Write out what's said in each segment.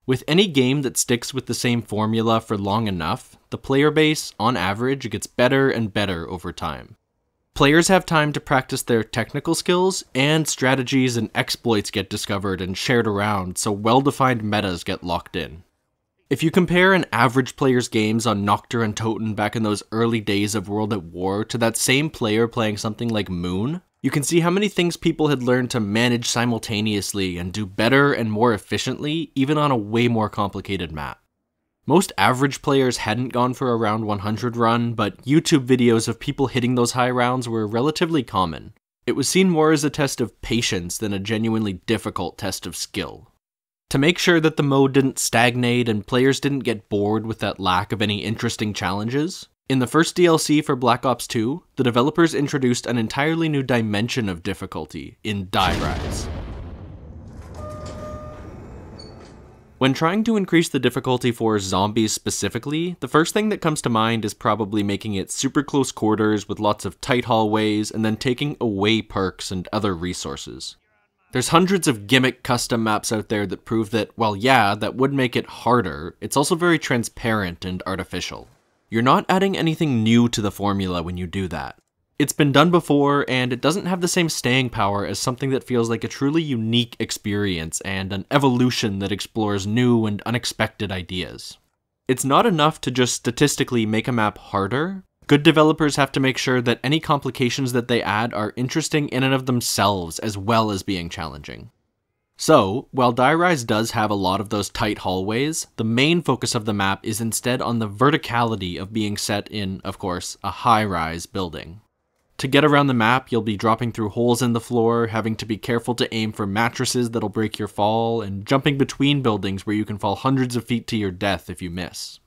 With any game that sticks with the same formula for long enough, the player base, on average, gets better and better over time. Players have time to practice their technical skills, and strategies and exploits get discovered and shared around, so well-defined metas get locked in. If you compare an average player's games on Noctur and Toten back in those early days of World at War to that same player playing something like Moon, you can see how many things people had learned to manage simultaneously and do better and more efficiently, even on a way more complicated map. Most average players hadn't gone for a round 100 run, but YouTube videos of people hitting those high rounds were relatively common. It was seen more as a test of patience than a genuinely difficult test of skill. To make sure that the mode didn't stagnate and players didn't get bored with that lack of any interesting challenges, in the first DLC for Black Ops 2, the developers introduced an entirely new dimension of difficulty in Die Rise. When trying to increase the difficulty for zombies specifically, the first thing that comes to mind is probably making it super close quarters with lots of tight hallways and then taking away perks and other resources. There's hundreds of gimmick custom maps out there that prove that, while yeah, that would make it harder, it's also very transparent and artificial. You're not adding anything new to the formula when you do that. It's been done before, and it doesn't have the same staying power as something that feels like a truly unique experience and an evolution that explores new and unexpected ideas. It's not enough to just statistically make a map harder. Good developers have to make sure that any complications that they add are interesting in and of themselves as well as being challenging. So, while Die Rise does have a lot of those tight hallways, the main focus of the map is instead on the verticality of being set in, of course, a high-rise building. To get around the map, you'll be dropping through holes in the floor, having to be careful to aim for mattresses that'll break your fall, and jumping between buildings where you can fall hundreds of feet to your death if you miss.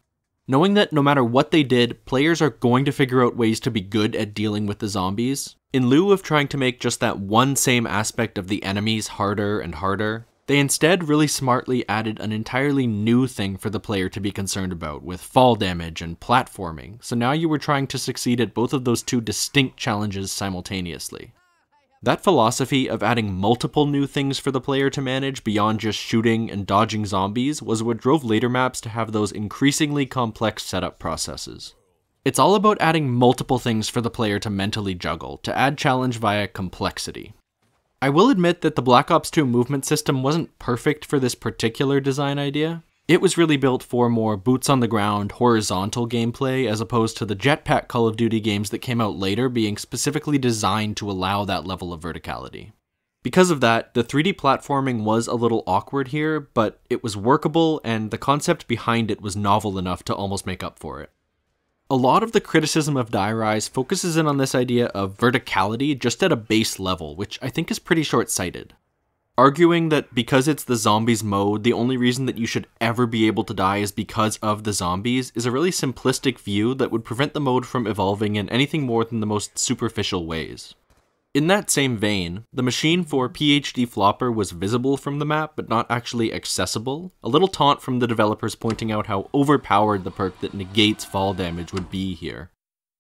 Knowing that no matter what they did, players are going to figure out ways to be good at dealing with the zombies, in lieu of trying to make just that one same aspect of the enemies harder and harder, they instead really smartly added an entirely new thing for the player to be concerned about with fall damage and platforming, so now you were trying to succeed at both of those two distinct challenges simultaneously. That philosophy of adding multiple new things for the player to manage beyond just shooting and dodging zombies was what drove later maps to have those increasingly complex setup processes. It's all about adding multiple things for the player to mentally juggle, to add challenge via complexity. I will admit that the Black Ops 2 movement system wasn't perfect for this particular design idea. It was really built for more boots-on-the-ground, horizontal gameplay as opposed to the jetpack Call of Duty games that came out later being specifically designed to allow that level of verticality. Because of that, the 3D platforming was a little awkward here, but it was workable and the concept behind it was novel enough to almost make up for it. A lot of the criticism of Die Rise focuses in on this idea of verticality just at a base level, which I think is pretty short-sighted. Arguing that because it's the zombies mode, the only reason that you should ever be able to die is because of the zombies is a really simplistic view that would prevent the mode from evolving in anything more than the most superficial ways. In that same vein, the machine for PhD Flopper was visible from the map, but not actually accessible, a little taunt from the developers pointing out how overpowered the perk that negates fall damage would be here.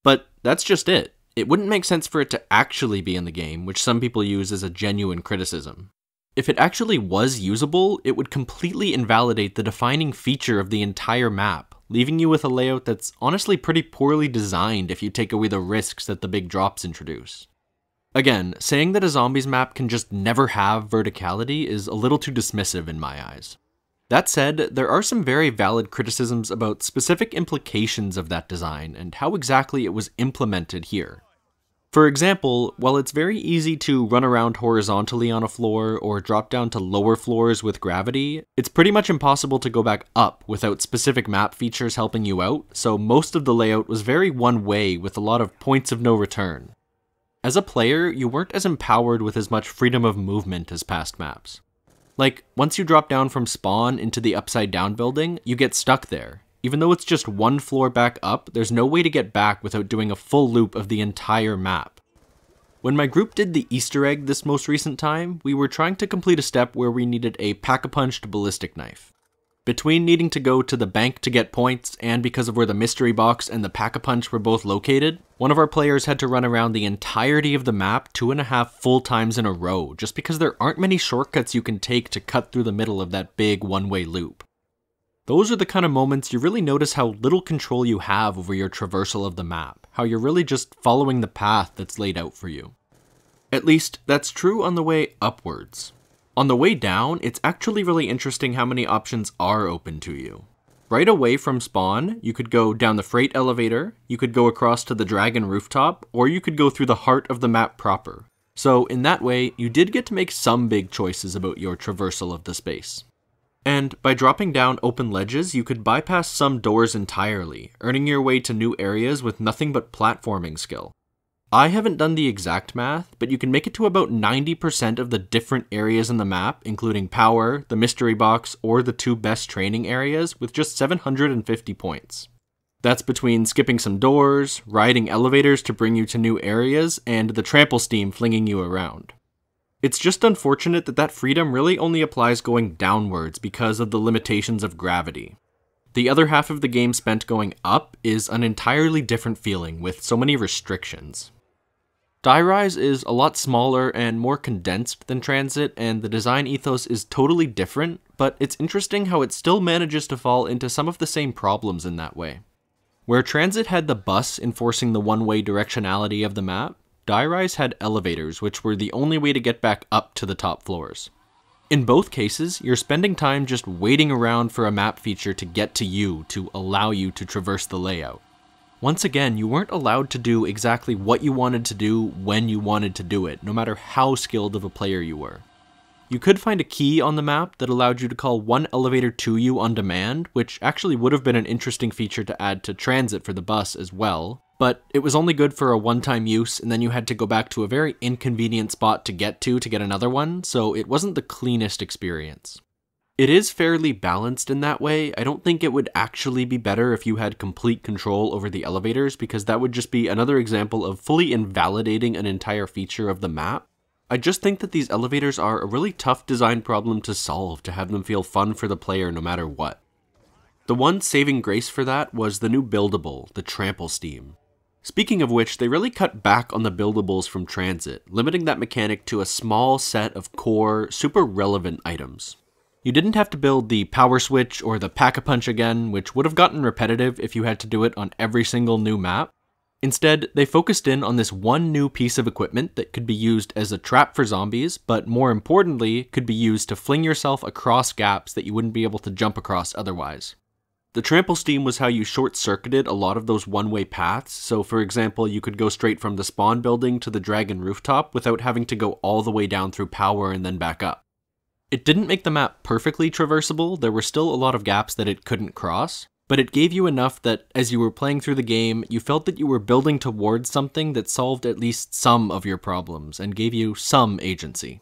But that's just it. It wouldn't make sense for it to actually be in the game, which some people use as a genuine criticism. If it actually was usable, it would completely invalidate the defining feature of the entire map, leaving you with a layout that's honestly pretty poorly designed if you take away the risks that the big drops introduce. Again, saying that a zombies map can just never have verticality is a little too dismissive in my eyes. That said, there are some very valid criticisms about specific implications of that design and how exactly it was implemented here. For example, while it's very easy to run around horizontally on a floor or drop down to lower floors with gravity, it's pretty much impossible to go back up without specific map features helping you out, so most of the layout was very one-way with a lot of points of no return. As a player, you weren't as empowered with as much freedom of movement as past maps. Like, once you drop down from spawn into the upside down building, you get stuck there. Even though it's just one floor back up, there's no way to get back without doing a full loop of the entire map. When my group did the Easter egg this most recent time, we were trying to complete a step where we needed a pack-a-punched ballistic knife. Between needing to go to the bank to get points, and because of where the mystery box and the pack-a-punch were both located, one of our players had to run around the entirety of the map 2.5 full times in a row, just because there aren't many shortcuts you can take to cut through the middle of that big one-way loop. Those are the kind of moments you really notice how little control you have over your traversal of the map, how you're really just following the path that's laid out for you. At least, that's true on the way upwards. On the way down, it's actually really interesting how many options are open to you. Right away from spawn, you could go down the freight elevator, you could go across to the dragon rooftop, or you could go through the heart of the map proper. So in that way, you did get to make some big choices about your traversal of the space. And by dropping down open ledges, you could bypass some doors entirely, earning your way to new areas with nothing but platforming skill. I haven't done the exact math, but you can make it to about 90% of the different areas in the map, including Power, the Mystery Box, or the 2 best training areas, with just 750 points. That's between skipping some doors, riding elevators to bring you to new areas, and the trample steam flinging you around. It's just unfortunate that that freedom really only applies going downwards because of the limitations of gravity. The other half of the game spent going up is an entirely different feeling with so many restrictions. Die Rise is a lot smaller and more condensed than Transit, and the design ethos is totally different, but it's interesting how it still manages to fall into some of the same problems in that way. Where Transit had the bus enforcing the one-way directionality of the map, Die Rise had elevators, which were the only way to get back up to the top floors. In both cases, you're spending time just waiting around for a map feature to get to you to allow you to traverse the layout. Once again, you weren't allowed to do exactly what you wanted to do when you wanted to do it, no matter how skilled of a player you were. You could find a key on the map that allowed you to call one elevator to you on demand, which actually would have been an interesting feature to add to Transit for the bus as well, but it was only good for a one-time use, and then you had to go back to a very inconvenient spot to get another one, so it wasn't the cleanest experience. It is fairly balanced in that way. I don't think it would actually be better if you had complete control over the elevators, because that would just be another example of fully invalidating an entire feature of the map. I just think that these elevators are a really tough design problem to solve to have them feel fun for the player no matter what. The one saving grace for that was the new buildable, the Trample Steam. Speaking of which, they really cut back on the buildables from Transit, limiting that mechanic to a small set of core, super relevant items. You didn't have to build the power switch or the pack-a-punch again, which would have gotten repetitive if you had to do it on every single new map. Instead, they focused in on this one new piece of equipment that could be used as a trap for zombies, but more importantly, could be used to fling yourself across gaps that you wouldn't be able to jump across otherwise. The Trample Steam was how you short-circuited a lot of those one-way paths, so for example, you could go straight from the spawn building to the dragon rooftop without having to go all the way down through Power and then back up. It didn't make the map perfectly traversable, there were still a lot of gaps that it couldn't cross, but it gave you enough that as you were playing through the game, you felt that you were building towards something that solved at least some of your problems and gave you some agency.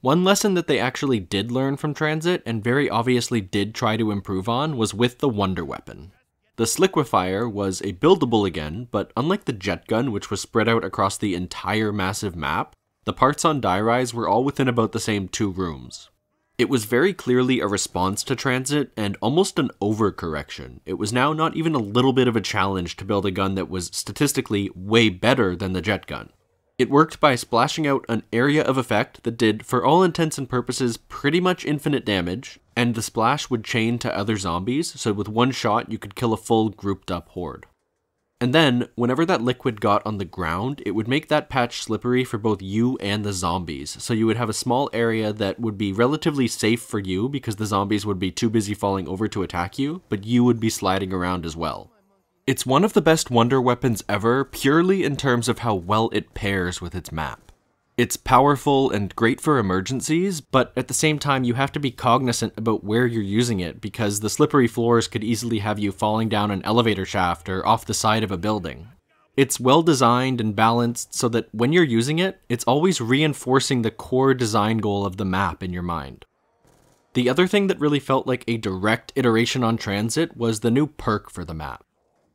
One lesson that they actually did learn from Transit, and very obviously did try to improve on, was with the Wonder Weapon. The Sliquifier was a buildable again, but unlike the Jet Gun, which was spread out across the entire massive map, the parts on Die Rise were all within about the same 2 rooms. It was very clearly a response to Transit, and almost an overcorrection. It was now not even a little bit of a challenge to build a gun that was statistically way better than the Jet Gun. It worked by splashing out an area of effect that did, for all intents and purposes, pretty much infinite damage, and the splash would chain to other zombies, so with one shot you could kill a full grouped up horde. And then, whenever that liquid got on the ground, it would make that patch slippery for both you and the zombies, so you would have a small area that would be relatively safe for you because the zombies would be too busy falling over to attack you, but you would be sliding around as well. It's one of the best wonder weapons ever, purely in terms of how well it pairs with its map. It's powerful and great for emergencies, but at the same time you have to be cognizant about where you're using it because the slippery floors could easily have you falling down an elevator shaft or off the side of a building. It's well designed and balanced so that when you're using it, it's always reinforcing the core design goal of the map in your mind. The other thing that really felt like a direct iteration on Transit was the new perk for the map.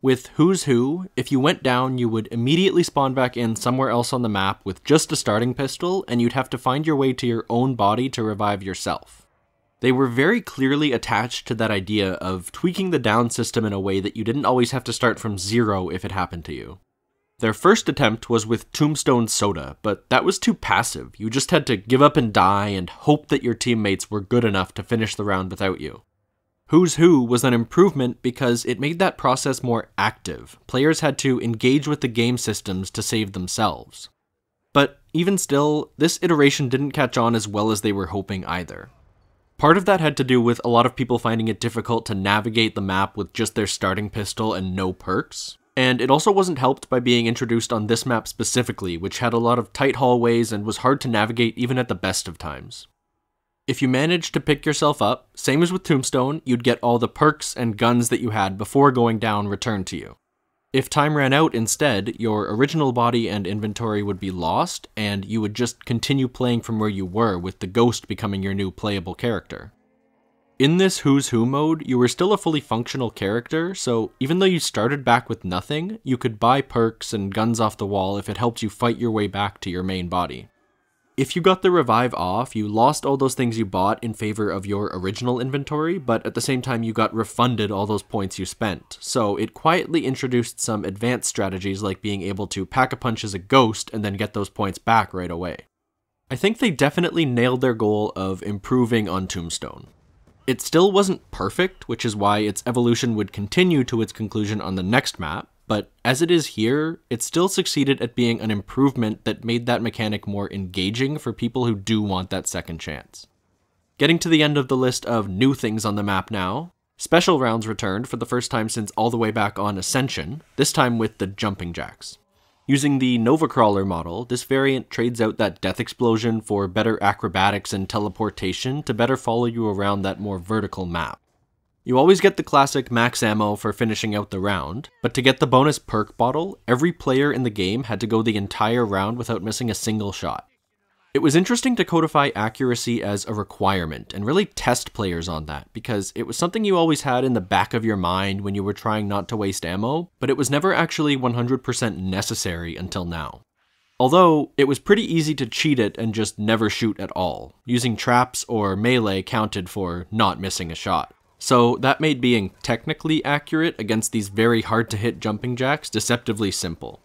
With Who's Who, if you went down, you would immediately spawn back in somewhere else on the map with just a starting pistol, and you'd have to find your way to your own body to revive yourself. They were very clearly attached to that idea of tweaking the down system in a way that you didn't always have to start from zero if it happened to you. Their first attempt was with Tombstone Soda, but that was too passive. You just had to give up and die and hope that your teammates were good enough to finish the round without you. Who's Who was an improvement because it made that process more active. Players had to engage with the game systems to save themselves. But even still, this iteration didn't catch on as well as they were hoping either. Part of that had to do with a lot of people finding it difficult to navigate the map with just their starting pistol and no perks. And it also wasn't helped by being introduced on this map specifically, which had a lot of tight hallways and was hard to navigate even at the best of times. If you managed to pick yourself up, same as with Tombstone, you'd get all the perks and guns that you had before going down returned to you. If time ran out instead, your original body and inventory would be lost, and you would just continue playing from where you were, with the ghost becoming your new playable character. In this Who's Who mode, you were still a fully functional character, so even though you started back with nothing, you could buy perks and guns off the wall if it helped you fight your way back to your main body. If you got the revive off, you lost all those things you bought in favor of your original inventory, but at the same time you got refunded all those points you spent. So it quietly introduced some advanced strategies like being able to pack-a-punch as a ghost and then get those points back right away. I think they definitely nailed their goal of improving on Tombstone. It still wasn't perfect, which is why its evolution would continue to its conclusion on the next map, but as it is here, it still succeeded at being an improvement that made that mechanic more engaging for people who do want that second chance. Getting to the end of the list of new things on the map now, special rounds returned for the first time since all the way back on Ascension, this time with the jumping jacks. Using the Nova Crawler model, this variant trades out that death explosion for better acrobatics and teleportation to better follow you around that more vertical map. You always get the classic max ammo for finishing out the round, but to get the bonus perk bottle, every player in the game had to go the entire round without missing a single shot. It was interesting to codify accuracy as a requirement and really test players on that, because it was something you always had in the back of your mind when you were trying not to waste ammo, but it was never actually 100% necessary until now. Although, it was pretty easy to cheat it and just never shoot at all. Using traps or melee counted for not missing a shot. So that made being technically accurate against these very hard to hit jumping jacks deceptively simple.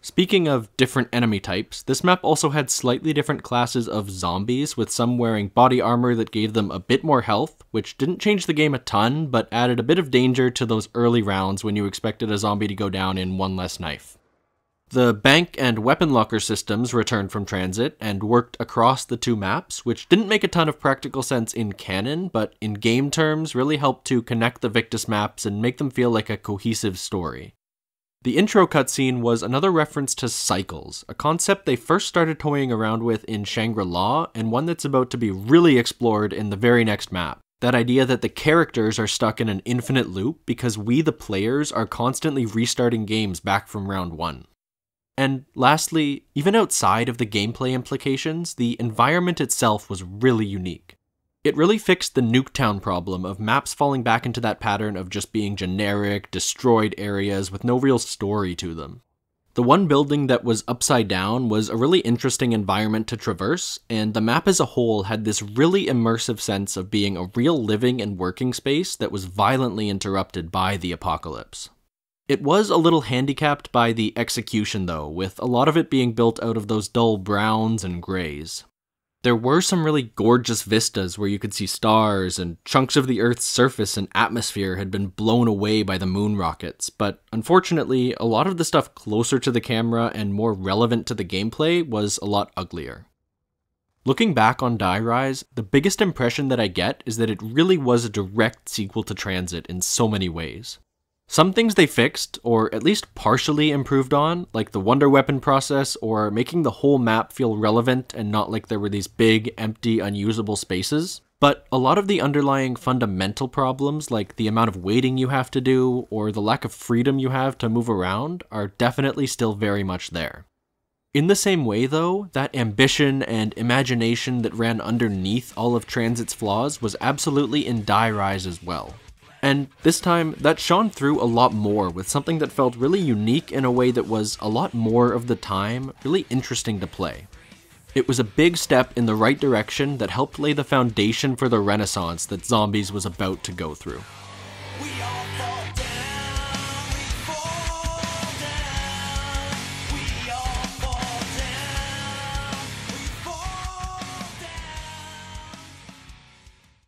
Speaking of different enemy types, this map also had slightly different classes of zombies, with some wearing body armor that gave them a bit more health, which didn't change the game a ton, but added a bit of danger to those early rounds when you expected a zombie to go down in one less knife. The bank and weapon locker systems returned from transit and worked across the two maps, which didn't make a ton of practical sense in canon, but in game terms really helped to connect the Victus maps and make them feel like a cohesive story. The intro cutscene was another reference to cycles, a concept they first started toying around with in Shangri-La, and one that's about to be really explored in the very next map. That idea that the characters are stuck in an infinite loop because we, the players, are constantly restarting games back from round 1. And lastly, even outside of the gameplay implications, the environment itself was really unique. It really fixed the Nuketown problem of maps falling back into that pattern of just being generic, destroyed areas with no real story to them. The one building that was upside down was a really interesting environment to traverse, and the map as a whole had this really immersive sense of being a real living and working space that was violently interrupted by the apocalypse. It was a little handicapped by the execution though, with a lot of it being built out of those dull browns and grays. There were some really gorgeous vistas where you could see stars, and chunks of the Earth's surface and atmosphere had been blown away by the moon rockets, but unfortunately, a lot of the stuff closer to the camera and more relevant to the gameplay was a lot uglier. Looking back on Die Rise, the biggest impression that I get is that it really was a direct sequel to Transit in so many ways. Some things they fixed, or at least partially improved on, like the wonder weapon process or making the whole map feel relevant and not like there were these big, empty, unusable spaces. But a lot of the underlying fundamental problems, like the amount of waiting you have to do or the lack of freedom you have to move around, are definitely still very much there. In the same way though, that ambition and imagination that ran underneath all of Transit's flaws was absolutely in Die Rise as well. And this time, that shone through a lot more with something that felt really unique in a way that was a lot more of the time really interesting to play. It was a big step in the right direction that helped lay the foundation for the renaissance that Zombies was about to go through.